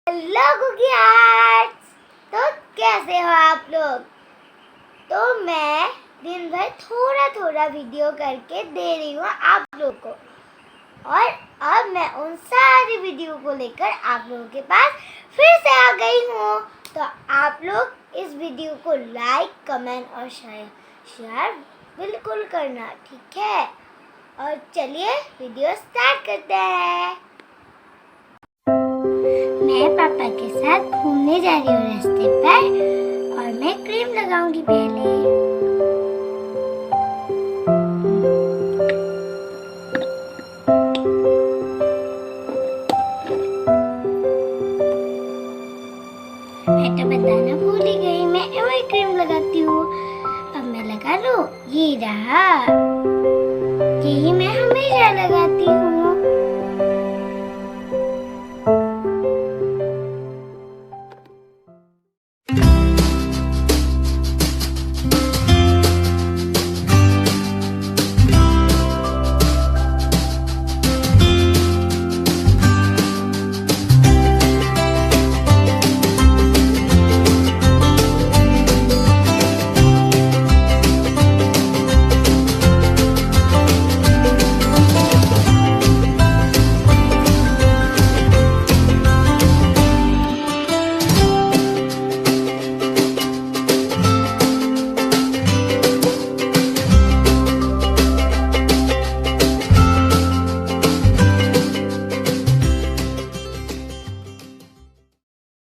Hello cookie arts. तो कैसे हो आप लोग? तो मैं दिन भर थोड़ा थोड़ा वीडियो करके दे रही हूँ आप लोग को, और अब मैं उन सारी वीडियो को लेकर आप लोगों के पास फिर से आ गई हूँ। तो आप लोग इस वीडियो को लाइक, कमेंट और शेयर बिल्कुल करना, ठीक है? और चलिए वीडियो स्टार्ट करते हैं। मैं पापा के साथ घूमने जा रही हूँ रास्ते पर, और मैं क्रीम लगाऊंगी पहले। मैं तो बताना भूल ही गई, मैं वही क्रीम लगाती हूँ। अब मैं लगा लूँ, ये रहा, यही मैं हमेशा लगाती हूँ।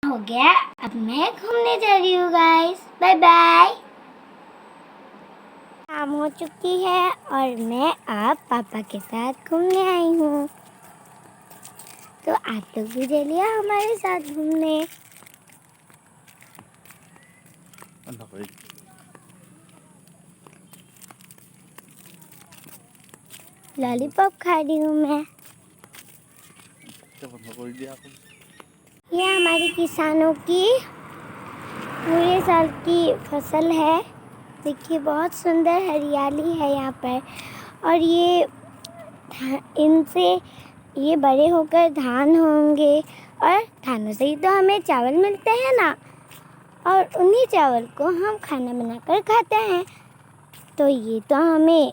हो गया, अब मैं घूमने जा रही हूँ गाइस, बाय बाय। शाम हो चुकी है और मैं अब पापा के साथ घूमने आई हूँ। तो आप लोग भी चलिए हमारे साथ घूमने। लॉलीपॉप खा रही हूँ मैं। ये हमारी किसानों की पूरे साल की फसल है। देखिए बहुत सुंदर हरियाली है यहाँ पर, और ये इनसे ये बड़े होकर धान होंगे, और धानों से ही तो हमें चावल मिलते हैं ना, और उन्हीं चावल को हम खाना बनाकर खाते हैं। तो ये तो हमें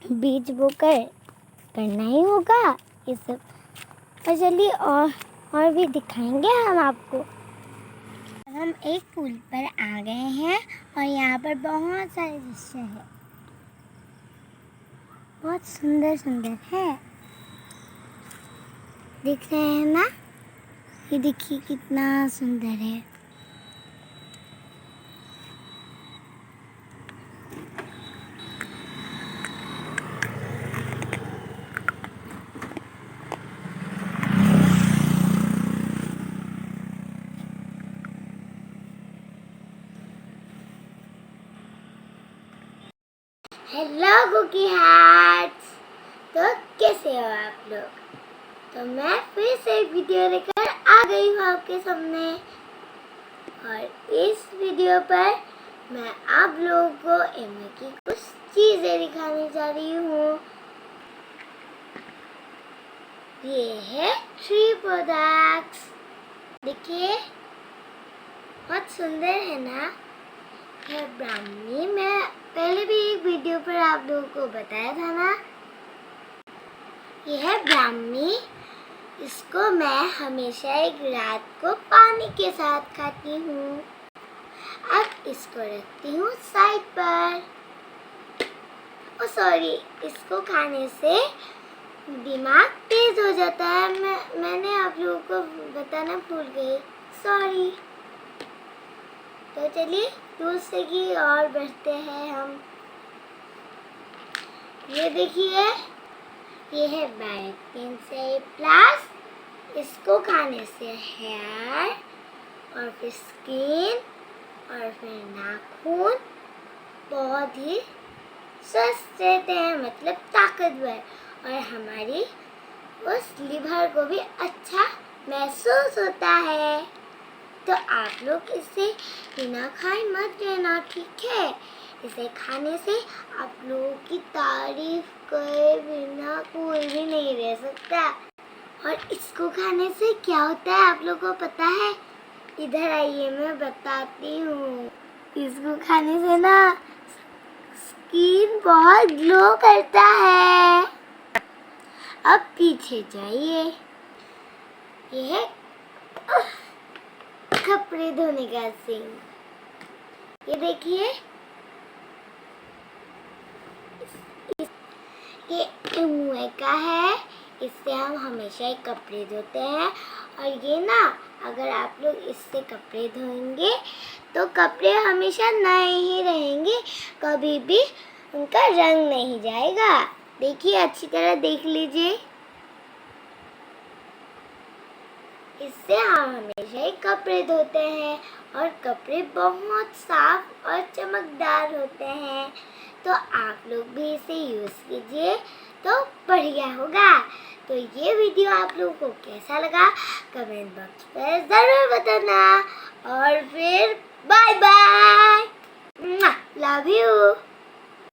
बीज बोकर करना ही होगा ये सब। और चलिए और भी दिखाएंगे हम आपको। हम एक पुल पर आ गए हैं और यहाँ पर बहुत सारे दृश्य हैं, बहुत सुंदर सुंदर है, दिख रहे हैं ना? ये देखिए कितना सुंदर है। Hello cookie hearts. तो कैसे हो आप लोग? तो मैं फिर से एक वीडियो लेकर आ गई हूँ आपके सामने, और इस वीडियो पर मैं आप लोगों को इनमें की कुछ चीजें दिखाने जा रही हूँ। ये है ट्री प्रोडक्ट्स, देखिए बहुत सुंदर है ना? है ब्राह्मी। मैं पहले भी एक वीडियो पर आप लोगों को बताया था ना, यह है ब्राह्मी। इसको मैं हमेशा एक रात को पानी के साथ खाती हूँ। अब इसको रखती हूँ साइड पर। ओ सॉरी, इसको खाने से दिमाग तेज हो जाता है। मैंने आप लोगों को बताना भूल गई, सॉरी। तो चलिए दूसरे की और बढ़ते हैं हम। ये देखिए, ये है बायोटिन से प्लस। इसको खाने से हेयर और फिर स्किन और फिर नाखून बहुत ही स्वस्थ रहते हैं, मतलब ताकतवर, और हमारी उस लिवर को भी अच्छा महसूस होता है। तो आप लोग इसे बिना खाए मत रहना, ठीक है? इसे खाने से आप लोगों की तारीफ करे बिना कोई भी नहीं रह सकता। और इसको खाने से क्या होता है आप लोगों को पता है? इधर आइए मैं बताती हूँ। इसको खाने से ना स्किन बहुत ग्लो करता है। अब पीछे जाइए, ये है कपड़े धोने का सीन। ये देखिए, ये कुएं का है, इससे हम हमेशा ही कपड़े धोते हैं। और ये ना, अगर आप लोग इससे कपड़े धोएंगे तो कपड़े हमेशा नए ही रहेंगे, कभी भी उनका रंग नहीं जाएगा। देखिए, अच्छी तरह देख लीजिए। इससे हम हमेशा ही कपड़े धोते हैं और कपड़े बहुत साफ और चमकदार होते हैं। तो आप लोग भी इसे यूज़ कीजिए तो बढ़िया होगा। तो ये वीडियो आप लोगों को कैसा लगा कमेंट बॉक्स पर ज़रूर बताना। और फिर बाय बाय, लव यू।